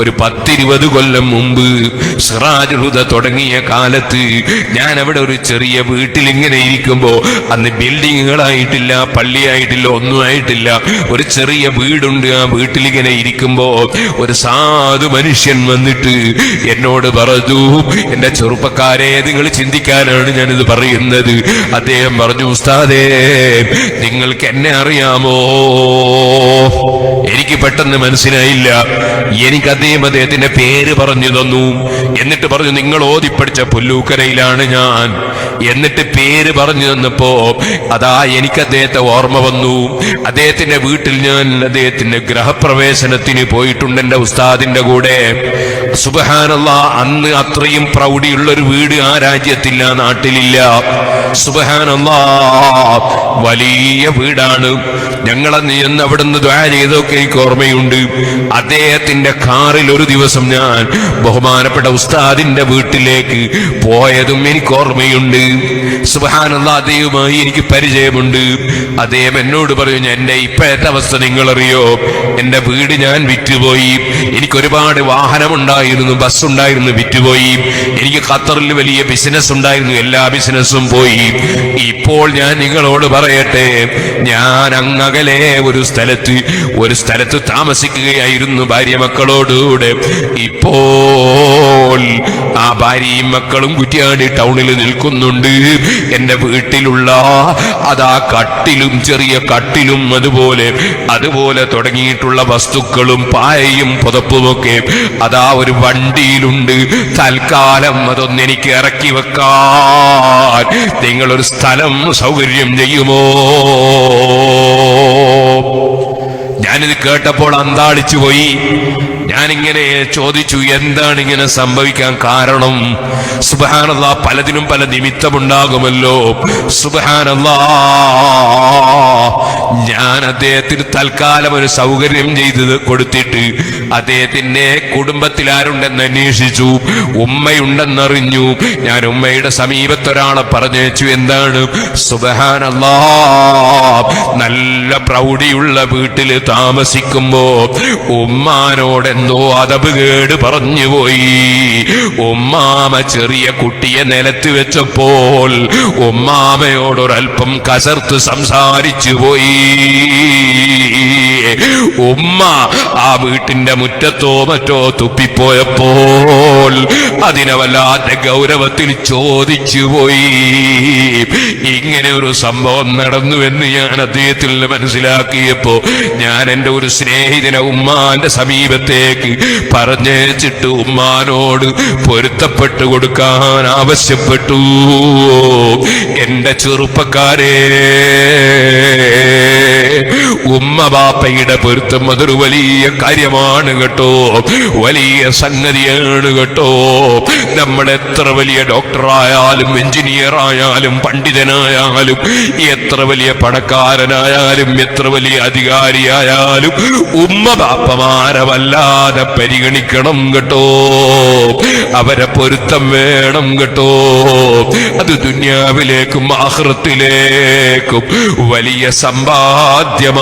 ഒരു 10-20 കൊല്ലം മുമ്പ് സിറാജുൽ ഹുദ തുടങ്ങിയ കാലത്ത് ഞാൻ അവിടെ ഒരു ചെറിയ വീട്ടിൽ ഇങ്ങനെ ഇരിക്കുമ്പോ, അന്ന് ബിൽഡിങ്ങുകളായിട്ടില്ല, പള്ളിയായിട്ടില്ല, ഒന്നും ആയിട്ടില്ല, ഒരു ചെറിയ വീടുണ്ട്. ആ വീട്ടിലിങ്ങനെ ഇരിക്കുമ്പോ ഒരു സാധു മനുഷ്യൻ വന്നിട്ട് എന്നോട് പറഞ്ഞു, എന്റെ ചെറുപ്പക്കാരെ, നിങ്ങൾ ചിന്തിക്കാനാണ് ഞാനിത് പറയുന്നത്. അദ്ദേഹം പറഞ്ഞു, ഉസ്താദേ, നിങ്ങൾക്ക് എന്നെ അറിയാമോ? എനിക്ക് പെട്ടെന്ന് മനസ്സിലായില്ല. എനിക്ക് അദ്ദേഹത്തിന്റെ പേര് പറഞ്ഞു തന്നു. എന്നിട്ട് പറഞ്ഞു, നിങ്ങൾ ഓതിപ്പടിച്ച പുല്ലൂക്കരയിലാണ് ഞാൻ. എന്നിട്ട് പേര് പറഞ്ഞു തന്നപ്പോ അതാ എനിക്ക് അദ്ദേഹത്തെ ഓർമ്മ വന്നു. അദ്ദേഹത്തിന്റെ വീട്ടിൽ ഞാൻ അദ്ദേഹത്തിന്റെ ഗ്രഹപ്രവേശനത്തിന് പോയിട്ടുണ്ട് എന്റെ ഉസ്താദിന്റെ കൂടെ. സുബ്ഹാനല്ലാഹ്, അന്ന് അത്രയും പ്രൗഢിയുള്ളൊരു വീട് ആ രാജ്യത്തില്ല, നാട്ടിലില്ല. സുബ്ഹാനല്ലാഹ്, വലിയ വീടാണ്. ഞങ്ങളന്ന് ചെന്ന് അവിടുന്ന് ദുആ ചെയ്തൊക്കെ എനിക്ക് ഓർമ്മയുണ്ട്. അദ്ദേഹത്തിന്റെ കാറിൽ ഒരു ദിവസം ഞാൻ ബഹുമാനപ്പെട്ട ഉസ്താദിന്റെ വീട്ടിലേക്ക് പോയതും എനിക്ക് ഓർമ്മയുണ്ട്. സുബ്ഹാനല്ലാഹ്, അദ്ദേഹവുമായി എനിക്ക് പരിചയമുണ്ട്. അദ്ദേഹം എന്നോട് പറഞ്ഞു, എന്റെ ഇപ്പോഴത്തെ അവസ്ഥ നിങ്ങളറിയോ? എന്റെ വീട് ഞാൻ വിറ്റുപോയി. എനിക്ക് ഒരുപാട് വാഹനമുണ്ടായിരുന്നു, ബസ്സുണ്ടായിരുന്നു, വിറ്റുപോയി. എനിക്ക് ഖത്തറിൽ വലിയ ബിസിനസ് ഉണ്ടായിരുന്നു, എല്ലാ ബിസിനസ്സും പോയി. ഇപ്പോൾ ഞാൻ നിങ്ങളോട് പറയട്ടെ, ഞാൻ അങ്ങകലെ ഒരു സ്ഥലത്ത് താമസിക്കുകയായിരുന്നു ഭാര്യ മക്കളോടുകൂടെ. ഇപ്പോൾ ആ ഭാര്യയും മക്കളും കുറ്റ്യാടി ടൗണിൽ നിൽക്കുന്നുണ്ട്. എന്റെ വീട്ടിലുള്ള അതാ കട്ടിലും, ചെറിയ കട്ടിലും, അതുപോലെ തുടങ്ങിയിട്ടുള്ള വസ്തുക്കളും പായയും പുതപ്പുമൊക്കെ അതാ ഒരു വണ്ടിയിലുണ്ട്. തൽക്കാലം അതൊന്നെനിക്ക് ഇറക്കി വെക്കാൻ നിങ്ങളൊരു സ്ഥലം സൗകര്യം ചെയ്യുമോ? ഞാനിത് കേട്ടപ്പോൾ അന്താളിച്ചു പോയി. ഞാനിങ്ങനെ ചോദിച്ചു, എന്താണ് ഇങ്ങനെ സംഭവിക്കാൻ കാരണം? സുബ്ഹാനല്ലാഹ്, പലതിനും പല നിമിത്തമുണ്ടാകുമല്ലോ. സുബ്ഹാനല്ലാഹ്, ഞാൻ അദ്ദേഹത്തിന് തൽക്കാലം ഒരു സൗകര്യം ചെയ്ത് കൊടുത്തിട്ട് അദ്ദേഹത്തിന്റെ കുടുംബത്തിൽ ആരുണ്ടെന്ന് അന്വേഷിച്ചു. ഉമ്മയുണ്ടെന്നറിഞ്ഞു. ഞാൻ ഉമ്മയുടെ സമീപത്തൊരാളെ പറഞ്ഞയച്ചു. എന്താണ്? സുബ്ഹാനല്ലാഹ്, നല്ല പ്രൗഢിയുള്ള വീട്ടില് താമസിക്കുമ്പോ ഉമ്മാനോട് എന്തോ അതബ് കേട് പറഞ്ഞുപോയി. ഉമ്മാമ ചെറിയ കുട്ടിയെ നിലത്ത് വെച്ചപ്പോൾ ഉമ്മാമയോടൊരൽപ്പം കസർത്ത് സംസാരിച്ചു പോയി. ഉമ്മ ആ വീട്ടിന്റെ മുറ്റത്തോ മറ്റോ തുപ്പിപ്പോയപ്പോൾ അതിനെ വല്ലാത്ത ഗൗരവത്തിൽ ചോദിച്ചു പോയി. ഇങ്ങനെ ഒരു സംഭവം നടന്നുവെന്ന് ഞാൻ അദ്ദേഹത്തിൽ നിന്ന് മനസ്സിലാക്കിയപ്പോ ഞാൻ എന്റെ ഒരു സ്നേഹിതനെ ഉമ്മാന്റെ സമീപത്തേക്ക് പറഞ്ഞേച്ചിട്ട് ഉമ്മാനോട് പൊരുത്തപ്പെട്ടു കൊടുക്കാൻ ആവശ്യപ്പെട്ടു. എന്റെ ചെറുപ്പക്കാരെ, ഉമ്മ ബാപ്പയുടെ പൊരുത്തം അതൊരു വലിയ കാര്യമാണ് കേട്ടോ, വലിയ സംഗതിയാണ് കേട്ടോ. നമ്മൾ എത്ര വലിയ ഡോക്ടറായാലും, എഞ്ചിനീയർ ആയാലും, പണ്ഡിതനായാലും, എത്ര വലിയ പണക്കാരനായാലും, എത്ര വലിയ അധികാരിയായാലും ഉമ്മ ബാപ്പമാരെ വല്ലാതെ പരിഗണിക്കണം കേട്ടോ. അവരെ പൊരുത്തം വേണം കേട്ടോ. അത് ദുനിയാവിലേക്കും ആഖിറത്തിലേക്കും വലിയ സമ്പാദ്യമാണ്.